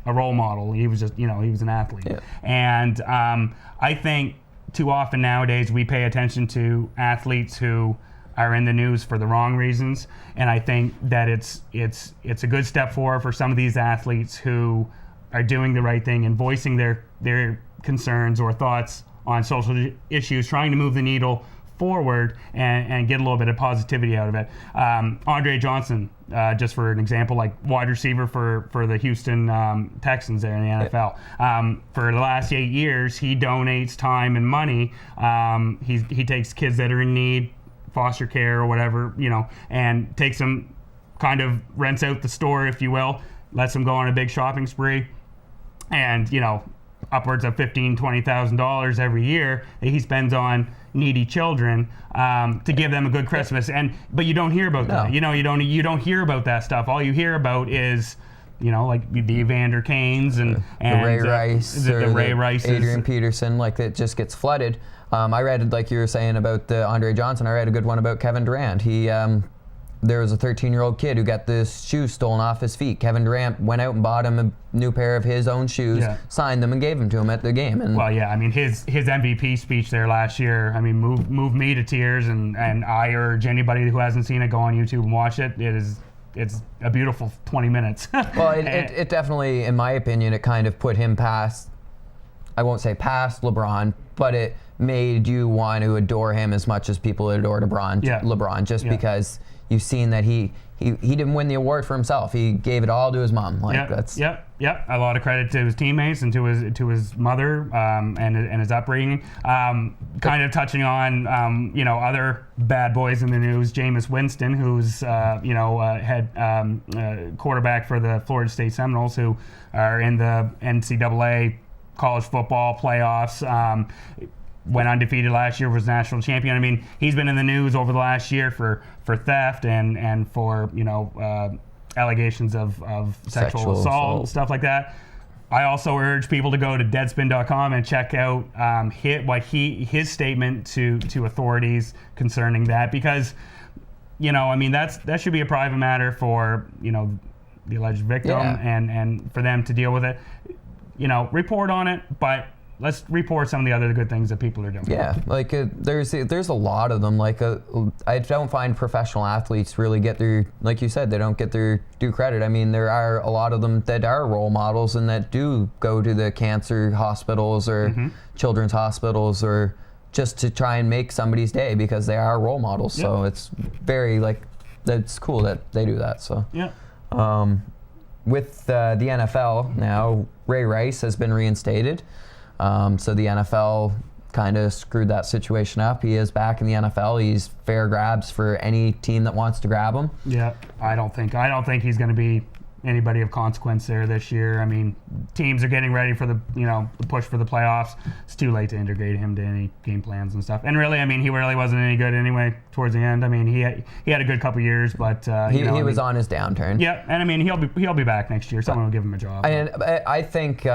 a role model. He was just he was an athlete. Yeah. And I think too often nowadays we pay attention to athletes who are in the news for the wrong reasons, and I think that it's a good step forward for some of these athletes who are doing the right thing and voicing their concerns or thoughts on social issues, trying to move the needle forward and get a little bit of positivity out of it. Andre Johnson, just for an example, like wide receiver for the Houston Texans there in the NFL. For the last 8 years, he donates time and money. He takes kids that are in need, foster care or whatever, and takes them, kind of rents out the store, if you will, lets them go on a big shopping spree, and upwards of $15,000, $20,000 every year that he spends on needy children to give them a good Christmas. But you don't hear about that. You don't hear about that stuff. All you hear about is like the Evander Kanes and
the Ray Rice,
the Ray Rice,
Adrian Peterson. Like, it just gets flooded. I read, like you were saying about the Andre Johnson, I read a good one about Kevin Durant. He there was a 13-year-old kid who got the shoes stolen off his feet. Kevin Durant went out and bought him a new pair of his own shoes, signed them, and gave them to him at the game. And
I mean, his MVP speech there last year, I mean, moved me to tears, and I urge anybody who hasn't seen it, go on YouTube and watch it. It's a beautiful 20 minutes.
Well, it definitely, in my opinion, it kind of put him past, I won't say past LeBron, but it made you want to adore him as much as people adore LeBron, just because you've seen that he didn't win the award for himself. He gave it all to his mom.
Yep. A lot of credit to his teammates and to his mother and his upbringing. Kind of touching on other bad boys in the news. Jameis Winston, who's head quarterback for the Florida State Seminoles, who are in the NCAA college football playoffs. Went undefeated last year, was national champion. I mean, he's been in the news over the last year for theft and for allegations of sexual assault, stuff like that. I also urge people to go to Deadspin.com and check out his statement to authorities concerning that, because I mean, that should be a private matter for the alleged victim and for them to deal with it. Report on it, but let's report some of the other good things that people are doing.
Yeah, like there's a lot of them. Like I don't find professional athletes really get their, like you said, they don't get their due credit. I mean, there are a lot of them that are role models and that do go to the cancer hospitals or children's hospitals or just to try and make somebody's day because they are role models. Yep. So it's very, like, that's cool that they do that. So
yeah.
with the NFL now, Ray Rice has been reinstated. So the NFL kind of screwed that situation up. He is back in the NFL. He's fair grabs for any team that wants to grab him.
Yeah, I don't think he's going to be anybody of consequence there this year. I mean, teams are getting ready for the push for the playoffs. It's too late to integrate him to any game plans and stuff. And really, I mean, he really wasn't any good anyway towards the end. I mean, he had a good couple years, but
he was on his downturn.
Yeah, and I mean, he'll be back next year. Someone will give him a job.
And I think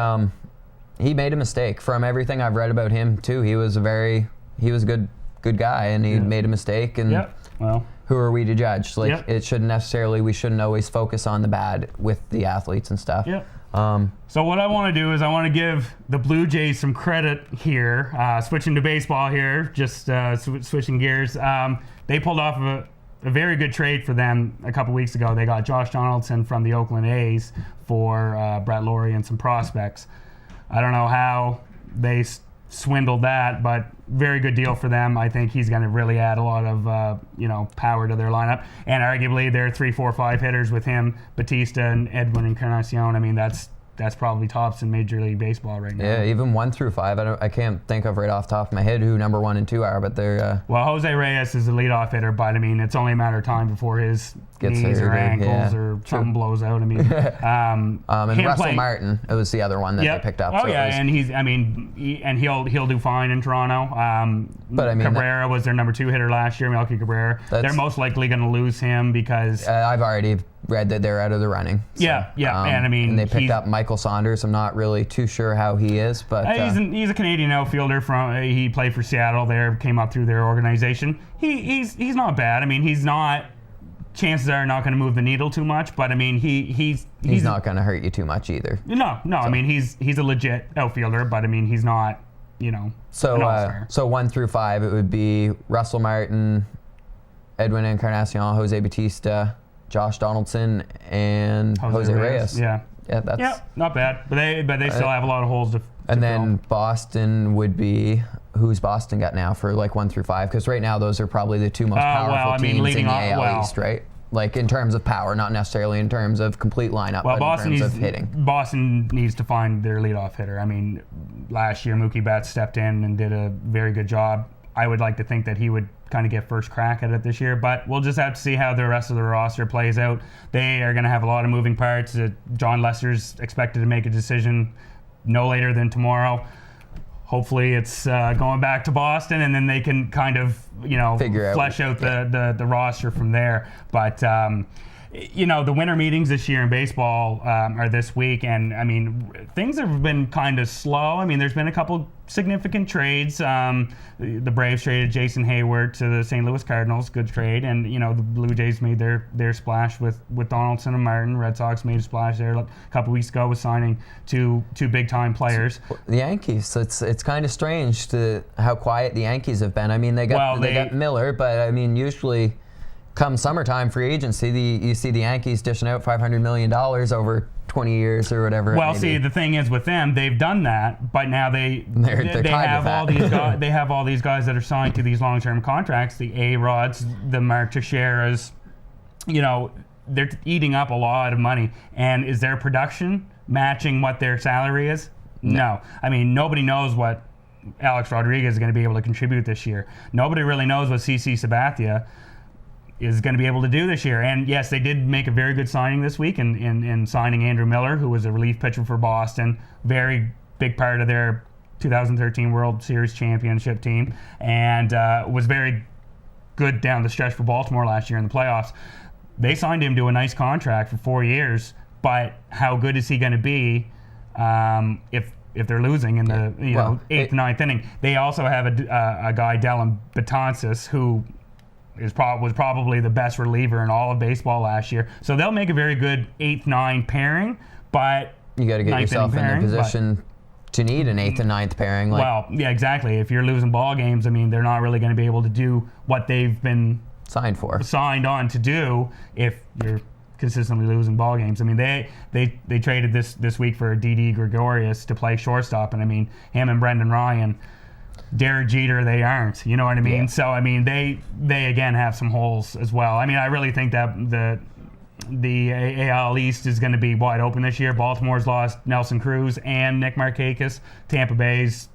he made a mistake. From everything I've read about him too, he was a good guy, and he made a mistake. And
well,
who are we to judge? Like, we shouldn't always focus on the bad with the athletes and stuff.
So what I want to do is I want to give the Blue Jays some credit here. Switching to baseball here, just switching gears. They pulled off a very good trade for them a couple weeks ago. They got Josh Donaldson from the Oakland A's for Brett Laurie and some prospects. I don't know how they swindled that, but very good deal for them. I think he's going to really add a lot of power to their lineup, and arguably their 3, 4, 5 hitters with him, Batista and Edwin Encarnacion. I mean, that's probably tops in Major League Baseball right now.
Yeah, even 1 through 5. I can't think of right off the top of my head who number 1 and 2 are, but they're.
Well, Jose Reyes is the leadoff hitter, but I mean, it's only a matter of time before his
gets
knees or ankles or something blows out. I mean,
and Russell Martin, it was the other one that they picked up.
Oh so and he'll do fine in Toronto. But I mean, Cabrera was their number 2 hitter last year, Melky Cabrera. They're most likely going to lose him because
I've already read that they're out of the running. So,
and I mean,
and they picked up Michael Saunders. I'm not really too sure how he is, but
he's a Canadian outfielder he played for Seattle. There, came up through their organization. He's not bad. I mean, he's not. Chances are not going to move the needle too much, but I mean, he's
not going to hurt you too much either.
No. So. I mean, he's a legit outfielder, but I mean, he's not.
So
an all-star.
So 1 through 5, it would be Russell Martin, Edwin Encarnacion, Jose Batista, Josh Donaldson, and Jose Reyes.
Yeah,
that's
not bad. But they still have a lot of holes to
and then fill. Boston would be who's Boston got now for like 1 through 5? Because right now those are probably the 2 most powerful teams in the AL East, right? Like in terms of power, not necessarily in terms of complete lineup, but in terms of hitting.
Boston needs to find their leadoff hitter. I mean, last year Mookie Betts stepped in and did a very good job. I would like to think that he would kind of get first crack at it this year, but we'll just have to see how the rest of the roster plays out. They are going to have a lot of moving parts. John Lester's expected to make a decision no later than tomorrow. Hopefully it's going back to Boston, and then they can kind of, flesh out the roster from there. But, the winter meetings this year in baseball are this week, and, I mean, things have been kind of slow. I mean, there's been a couple significant trades. The Braves traded Jason Hayward to the St. Louis Cardinals, good trade, and the Blue Jays made their splash with Donaldson and Martin. Red Sox made a splash there a couple weeks ago with signing two big time players.
The Yankees, it's kind of strange to how quiet the Yankees have been. I mean, they got Miller, but I mean, usually come summertime free agency, you see the Yankees dishing out $500 million over 20 years or whatever.
Well, see, the thing is with them, they've done that, but now they have all these guys. They have all these guys that are signed to these long-term contracts. The A-Rods, the Mark Teixeiras, they're eating up a lot of money. And is their production matching what their salary is? No. I mean, nobody knows what Alex Rodriguez is going to be able to contribute this year. Nobody really knows what CC Sabathia is going to be able to do this year. And yes, they did make a very good signing this week in signing Andrew Miller, who was a relief pitcher for Boston. Very big part of their 2013 World Series championship team, and was very good down the stretch for Baltimore last year in the playoffs. They signed him to a nice contract for 4 years, but how good is he going to be if they're losing in the 8th, 9th inning? They also have a guy, Dellin Betances, who was probably the best reliever in all of baseball last year. So they'll make a very good 8th-9 pairing, but
you got to get yourself in a position to need an 8th and 9th pairing.
Exactly. If you're losing ball games, I mean, they're not really going to be able to do what they've been signed on to do if you're consistently losing ball games. I mean, they traded this week for Didi Gregorius to play shortstop, and I mean, him and Brendan Ryan, Derek Jeter, they aren't. You know what I mean? Yeah. So, I mean, they again have some holes as well. I mean, I really think that the AL East is going to be wide open this year. Baltimore's lost Nelson Cruz and Nick Markakis. Tampa Bay's,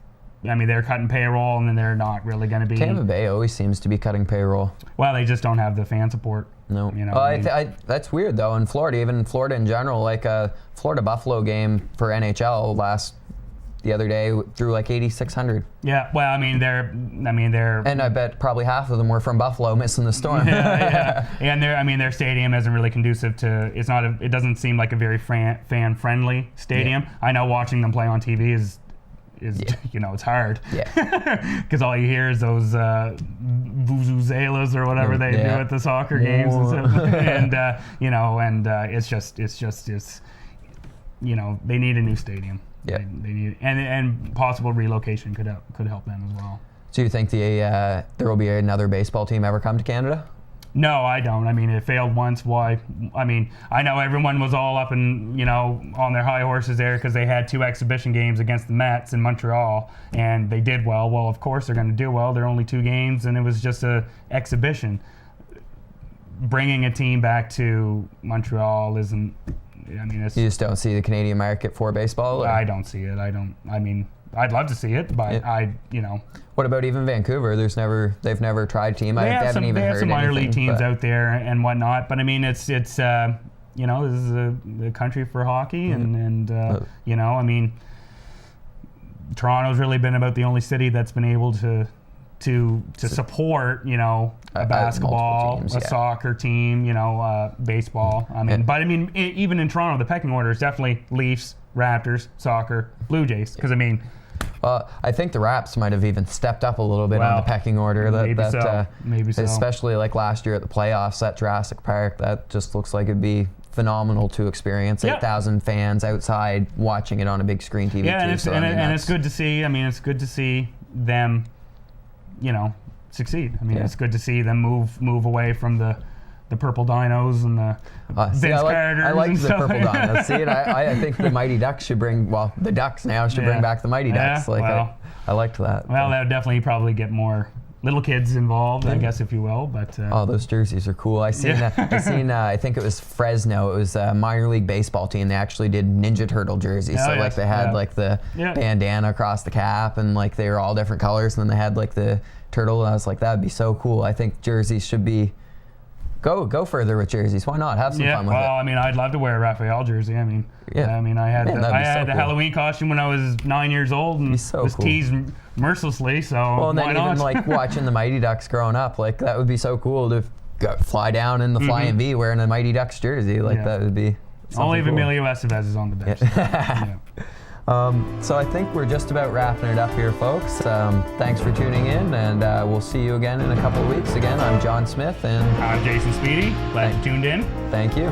I mean, they're cutting payroll, and then they're not really going to be.
Tampa Bay always seems to be cutting payroll.
Well, they just don't have the fan support.
No.
You know,
That's weird, though. In Florida, even in Florida in general, like a Florida-Buffalo game for NHL the other day drew like 8,600.
Yeah, well, I mean, they're.
And I bet probably half of them were from Buffalo missing the storm.
Yeah. And their stadium isn't really conducive to. It doesn't seem like a very fan-friendly stadium.
Yeah.
I know watching them play on TV is you know, it's hard.
Yeah.
Because all you hear is those vuvuzelas or whatever they do at the soccer games and stuff. And you know, and it's just you know, they need a new stadium.
Yeah.
They need, and possible relocation could help them as well.
Do you think there will be another baseball team ever come to Canada?
No, I don't. I mean, it failed once. Why? I mean, I know everyone was all up and, you know, on their high horses there because they had 2 exhibition games against the Mets in Montreal, and they did well. Well, of course they're going to do well. They're only 2 games, and it was just a exhibition. Bringing a team back to Montreal isn't. I mean, it's.
You just don't see the Canadian market for baseball? Or?
I don't see it. I mean, I'd love to see it, but you know.
What about even Vancouver? They've never tried a team.
They have some minor league teams
but
out there and whatnot, but I mean, it's you know, this is a country for hockey, and you know, I mean, Toronto's really been about the only city that's been able to support, you know, a basketball,
teams,
a soccer team, you know, baseball. I mean, but I mean, even in Toronto, the pecking order is definitely Leafs, Raptors, soccer, Blue Jays. Because I mean,
I think the Raps might have even stepped up a little bit on the pecking order.
Maybe so.
Especially like last year at the playoffs at Jurassic Park. That just looks like it'd be phenomenal to experience. 8,000 fans outside watching it on a big screen TV.
Yeah, and it's good to see. I mean, it's good to see them, you know, succeed. I mean, it's good to see them move away from the purple dinos and the Vince Carters.
I like
and
the
stuff.
purple dinos. See, and I think the Mighty Ducks should bring. Well, the Ducks now should bring back the Mighty Ducks. I liked that.
Well, that would definitely probably get more little kids involved, I guess, if you will. But
those jerseys are cool. I seen. I think it was Fresno. It was a minor league baseball team. They actually did Ninja Turtle jerseys. Like they had like the bandana across the cap, and like they were all different colors. And then they had like the turtle. And I was like, that'd be so cool. I think jerseys should be. Go further with jerseys. Why not? Have some fun with it.
Well, I mean, I'd love to wear a Raphael jersey. I mean, I had the Halloween costume when I was 9 years old and was teased mercilessly. So
well, and then
why not?
Even like watching the Mighty Ducks growing up, like that would be so cool to fly down in the Flying V wearing a Mighty Ducks jersey. Like that would be.
Only if
cool.
Emilio Estevez is on the bench.
So I think we're just about wrapping it up here, folks. Thanks for tuning in, and we'll see you again in a couple of weeks. Again, I'm John Smith, and
I'm Jason Speedy. Glad you tuned in.
Thank you.